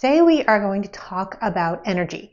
Today we are going to talk about energy.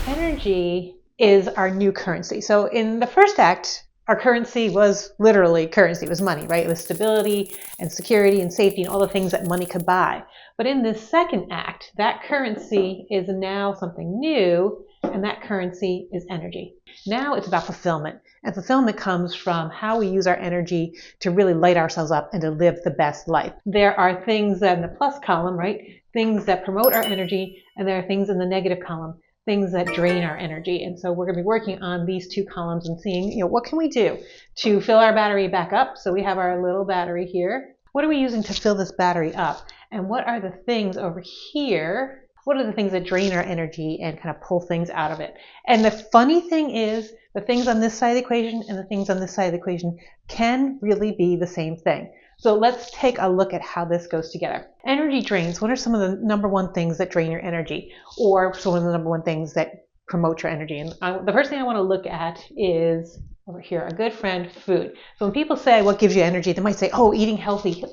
Energy is our new currency. So in the first act, our currency was literally currency, it was money, right? It was stability and security and safety and all the things that money could buy. But in this second act, that currency is now something new, and that currency is energy. Now it's about fulfillment. And fulfillment comes from how we use our energy to really light ourselves up and to live the best life. There are things in the plus column, right? Things that promote our energy, and there are things in the negative column, things that drain our energy. And so we're going to be working on these two columns and seeing, what can we do to fill our battery back up? So we have our little battery here. What are we using to fill this battery up? And what are the things over here? What are the things that drain our energy and kind of pull things out of it? And the funny thing is, the things on this side of the equation and the things on this side of the equation can really be the same thing. So let's take a look at how this goes together. Energy drains. What are some of the number one things that drain your energy? Or some of the number one things that promote your energy? And the first thing I want to look at is over here, a good friend, food. So when people say what gives you energy, they might say, oh, eating healthy,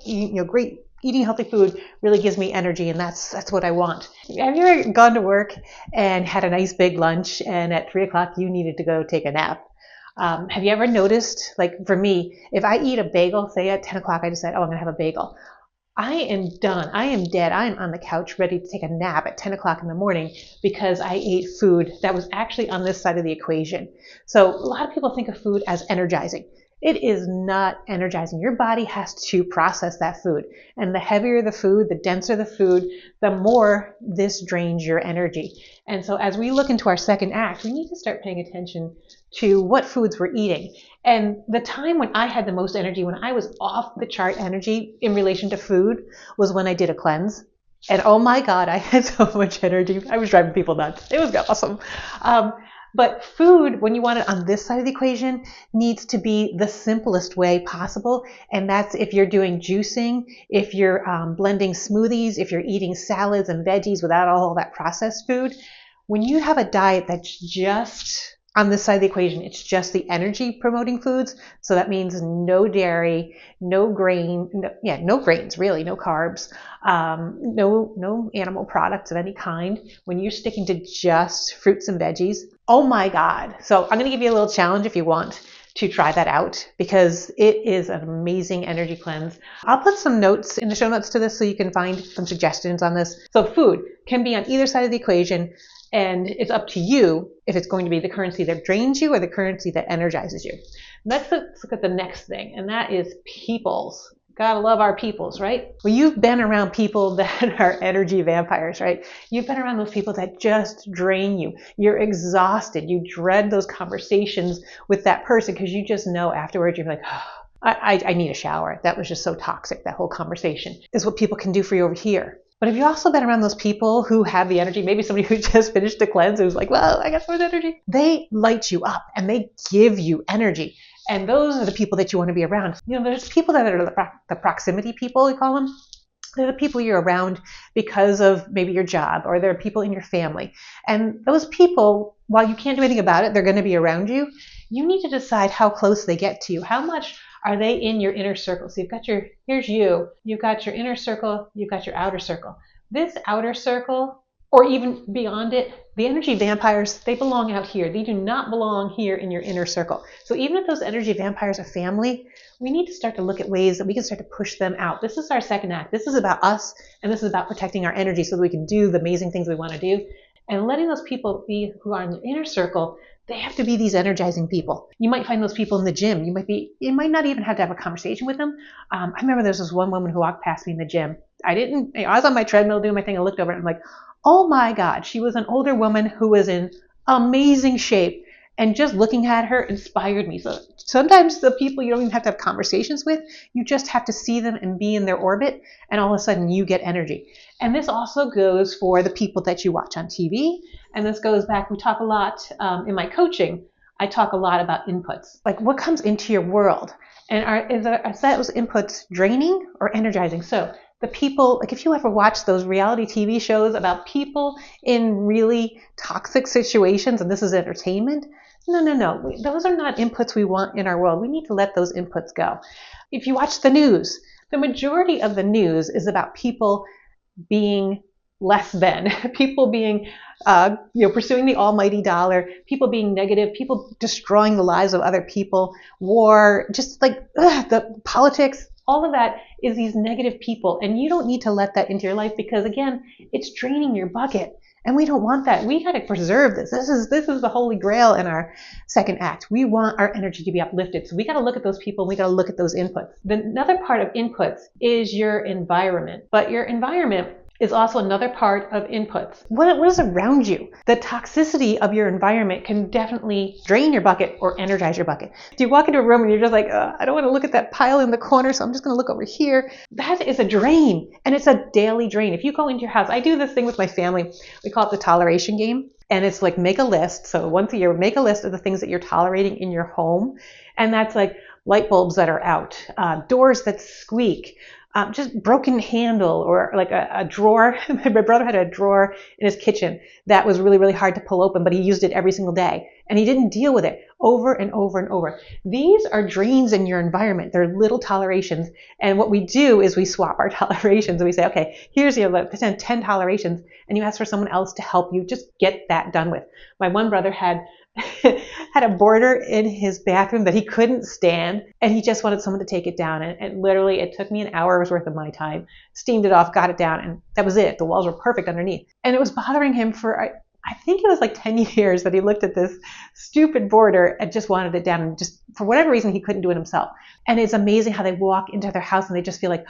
great. Eating healthy food really gives me energy, and that's what I want. Have you ever gone to work and had a nice big lunch, and at 3 o'clock you needed to go take a nap? Have you ever noticed, like for me, if I eat a bagel, say at 10 o'clock I decide, oh, I'm going to have a bagel. I am done. I am dead. I am on the couch ready to take a nap at 10 o'clock in the morning because I ate food that was actually on this side of the equation. So a lot of people think of food as energizing. It is not energizing. Your body has to process that food. And the heavier the food, the denser the food, the more this drains your energy. And so as we look into our second act, we need to start paying attention to what foods we're eating. And the time when I had the most energy, when I was off the chart energy in relation to food, was when I did a cleanse. And oh my God, I had so much energy. I was driving people nuts. It was awesome. But food, when you want it on this side of the equation, needs to be the simplest way possible. And that's if you're doing juicing, if you're blending smoothies, if you're eating salads and veggies without all that processed food. When you have a diet that's just on this side of the equation, it's just the energy promoting foods. So that means no dairy, no grain, no grains, really, no carbs, no animal products of any kind. When you're sticking to just fruits and veggies, oh my God. So I'm going to give you a little challenge if you want to try that out, because it is an amazing energy cleanse. I'll put some notes in the show notes to this so you can find some suggestions on this. So food can be on either side of the equation. And it's up to you if it's going to be the currency that drains you or the currency that energizes you. Let's look at the next thing, and that is peoples. Gotta love our peoples, right? Well, you've been around people that are energy vampires, right? You've been around those people that just drain you. You're exhausted. You dread those conversations with that person because you just know afterwards you're like, oh, I need a shower. That was just so toxic, that whole conversation. Is what people can do for you over here. But have you also been around those people who have the energy, maybe somebody who just finished a cleanse who's like, well, I got so much energy. They light you up and they give you energy. And those are the people that you want to be around. There's people that are the proximity people, we call them. They're the people you're around because of maybe your job, or there are people in your family. And those people, while you can't do anything about it, they're going to be around you. You need to decide how close they get to you. How much are they in your inner circle? So here's you. You've got your inner circle, you've got your outer circle. This outer circle, or even beyond it, the energy vampires, they belong out here. They do not belong here in your inner circle. So even if those energy vampires are family, we need to start to look at ways that we can start to push them out. This is our second act. This is about us, and this is about protecting our energy so that we can do the amazing things we want to do. And letting those people be who are in your inner circle, they have to be these energizing people. You might find those people in the gym. You might not even have to have a conversation with them. I remember there was this one woman who walked past me in the gym. I was on my treadmill doing my thing. I looked over and I'm like, oh my God, she was an older woman who was in amazing shape. And just looking at her inspired me. So sometimes the people you don't even have to have conversations with, you just have to see them and be in their orbit, and all of a sudden you get energy. And this also goes for the people that you watch on TV. And this goes back, we talk a lot in my coaching, I talk a lot about inputs. Like what comes into your world? And is those inputs draining or energizing? So the people, like if you ever watch those reality TV shows about people in really toxic situations, and this is entertainment, no. Those are not inputs we want in our world. We need to let those inputs go. If you watch the news, the majority of the news is about people being less than, people being, pursuing the almighty dollar, people being negative, people destroying the lives of other people, war, just like the politics, all of that is these negative people. And you don't need to let that into your life because, again, it's draining your bucket. And we don't want that. We got to preserve this. This is the holy grail in our second act. We want our energy to be uplifted. So we got to look at those people. We got to look at those inputs. Another part of inputs is your environment. But your environment is also another part of inputs. What is around you? The toxicity of your environment can definitely drain your bucket or energize your bucket. If you walk into a room and you're just like, I don't want to look at that pile in the corner, so I'm just going to look over here. That is a drain, and it's a daily drain. If you go into your house, I do this thing with my family. We call it the toleration game, and it's like make a list. So once a year, make a list of the things that you're tolerating in your home, and that's like light bulbs that are out, doors that squeak, just broken handle, or like a drawer. My brother had a drawer in his kitchen that was really, really hard to pull open, but he used it every single day. And he didn't deal with it over and over and over. These are drains in your environment. They're little tolerations. And what we do is we swap our tolerations. And we say, okay, here's your 10 tolerations. And you ask for someone else to help you just get that done with. My one brother had a border in his bathroom that he couldn't stand, and he just wanted someone to take it down. And literally, it took me an hour's worth of my time, steamed it off, got it down, and that was it. The walls were perfect underneath. And it was bothering him for, I think it was like 10 years that he looked at this stupid border and just wanted it down. And just for whatever reason, he couldn't do it himself. And it's amazing how they walk into their house and they just feel like,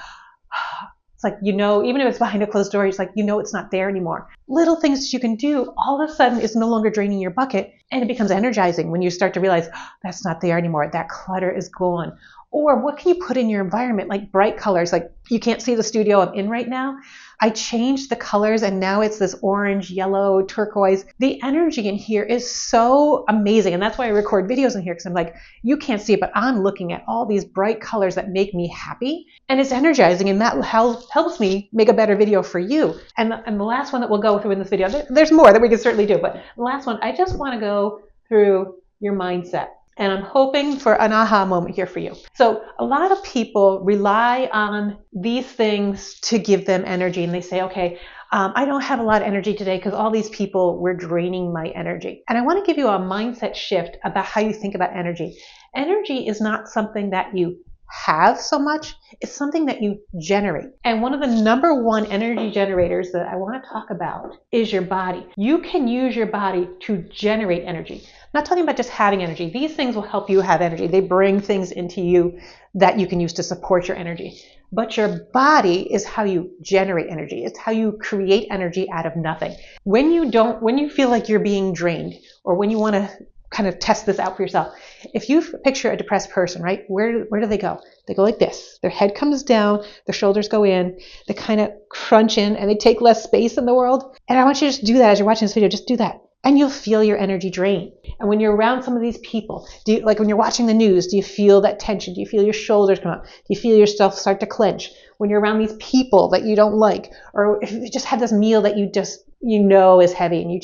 it's like, even if it's behind a closed door, it's like, it's not there anymore. Little things that you can do all of a sudden is no longer draining your bucket, and it becomes energizing when you start to realize that's not there anymore. That clutter is gone. Or what can you put in your environment, like bright colors? Like you can't see the studio I'm in right now. I changed the colors and now it's this orange, yellow, turquoise. The energy in here is so amazing. And that's why I record videos in here, because I'm like, you can't see it, but I'm looking at all these bright colors that make me happy. And it's energizing, and that helps me make a better video for you. And the last one that we'll go through in this video, there's more that we can certainly do, but the last one, I just want to go through your mindset. And I'm hoping for an aha moment here for you. So a lot of people rely on these things to give them energy. And they say, okay, I don't have a lot of energy today because all these people were draining my energy. And I want to give you a mindset shift about how you think about energy. Energy is not something that you have so much. It's something that you generate. And one of the number one energy generators that I want to talk about is your body. You can use your body to generate energy. I'm not talking about just having energy. These things will help you have energy. They bring things into you that you can use to support your energy. But your body is how you generate energy. It's how you create energy out of nothing. When you feel like you're being drained, or when you want to kind of test this out for yourself. If you picture a depressed person, right, where do they go? They go like this. Their head comes down, their shoulders go in, they kind of crunch in, and they take less space in the world. And I want you to just do that as you're watching this video. Just do that. And you'll feel your energy drain. And when you're around some of these people, like when you're watching the news, do you feel that tension? Do you feel your shoulders come up? Do you feel yourself start to clench? When you're around these people that you don't like, or if you just have this meal that is heavy, and you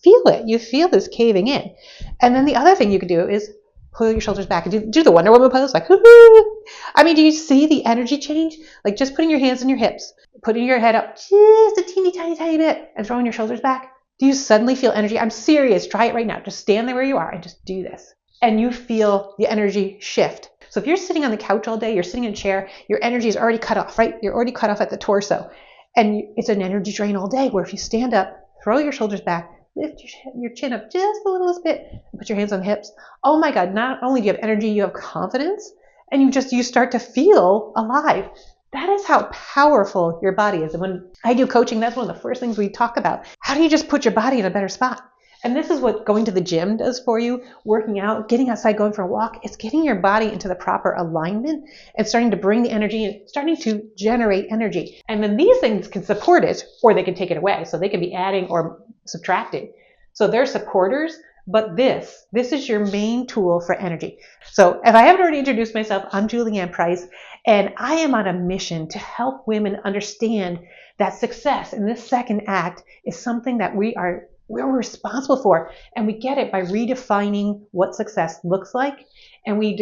feel it. You feel this caving in. And then the other thing you could do is pull your shoulders back and do the Wonder Woman pose, like, hoo-hoo. I mean, do you see the energy change? Like just putting your hands on your hips, putting your head up just a teeny tiny bit, and throwing your shoulders back. Do you suddenly feel energy? I'm serious. Try it right now. Just stand there where you are and just do this. And you feel the energy shift. So if you're sitting on the couch all day, you're sitting in a chair, your energy is already cut off, right? You're already cut off at the torso. And it's an energy drain all day, where if you stand up, throw your shoulders back, lift your chin up just a little bit, and put your hands on the hips. Oh my God, not only do you have energy, you have confidence, and you start to feel alive. That is how powerful your body is. And when I do coaching, that's one of the first things we talk about. How do you just put your body in a better spot? And this is what going to the gym does for you, working out, getting outside, going for a walk. It's getting your body into the proper alignment and starting to bring the energy and starting to generate energy. And then these things can support it, or they can take it away. So they can be adding or subtracting. So they're supporters, but this is your main tool for energy. So if I haven't already introduced myself, I'm Julianne Price, and I am on a mission to help women understand that success in this second act is something that we are we're responsible for. And we get it by redefining what success looks like. And we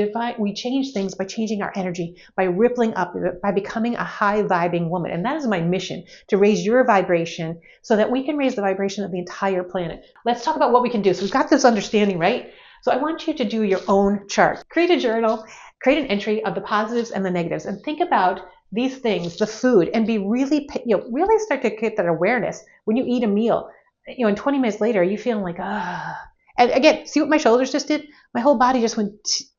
change things by changing our energy, by rippling up, by becoming a high vibing woman. And that is my mission, to raise your vibration so that we can raise the vibration of the entire planet. Let's talk about what we can do. So we've got this understanding, right? So I want you to do your own chart. Create a journal, create an entry of the positives and the negatives, and think about these things, the food, and be really, really start to get that awareness when you eat a meal. And 20 minutes later, you feeling like, ah. And again, see what my shoulders just did? My whole body just went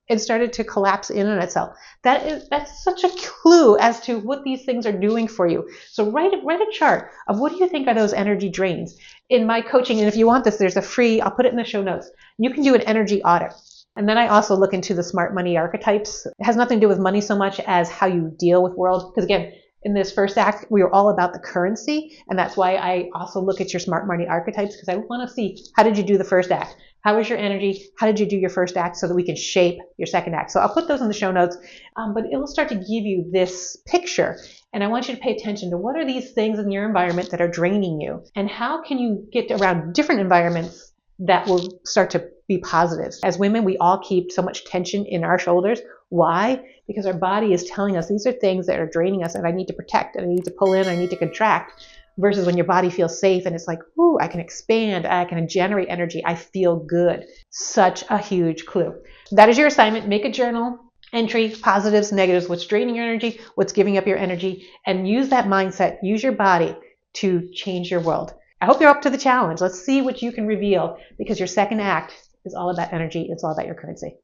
and started to collapse in on itself. That's such a clue as to what these things are doing for you. So write a chart of what do you think are those energy drains. In my coaching, and if you want this, there's a free, I'll put it in the show notes. You can do an energy audit. And then I also look into the smart money archetypes. It has nothing to do with money so much as how you deal with world. Because again, in this first act, we were all about the currency. And that's why I also look at your smart money archetypes, because I want to see, how did you do the first act? How was your energy? How did you do your first act, so that we can shape your second act? So I'll put those in the show notes, but it will start to give you this picture. And I want you to pay attention to what are these things in your environment that are draining you, and how can you get around different environments that will start to be positive. As women, we all keep so much tension in our shoulders. Why? Because our body is telling us these are things that are draining us, and I need to protect, and I need to pull in, I need to contract. Versus when your body feels safe and it's like, ooh, I can expand, I can generate energy, I feel good. Such a huge clue. That is your assignment. Make a journal entry, positives, negatives, what's draining your energy, what's giving up your energy, and use that mindset, use your body to change your world. I hope you're up to the challenge. Let's see what you can reveal, because your second act is all about energy. It's all about your currency.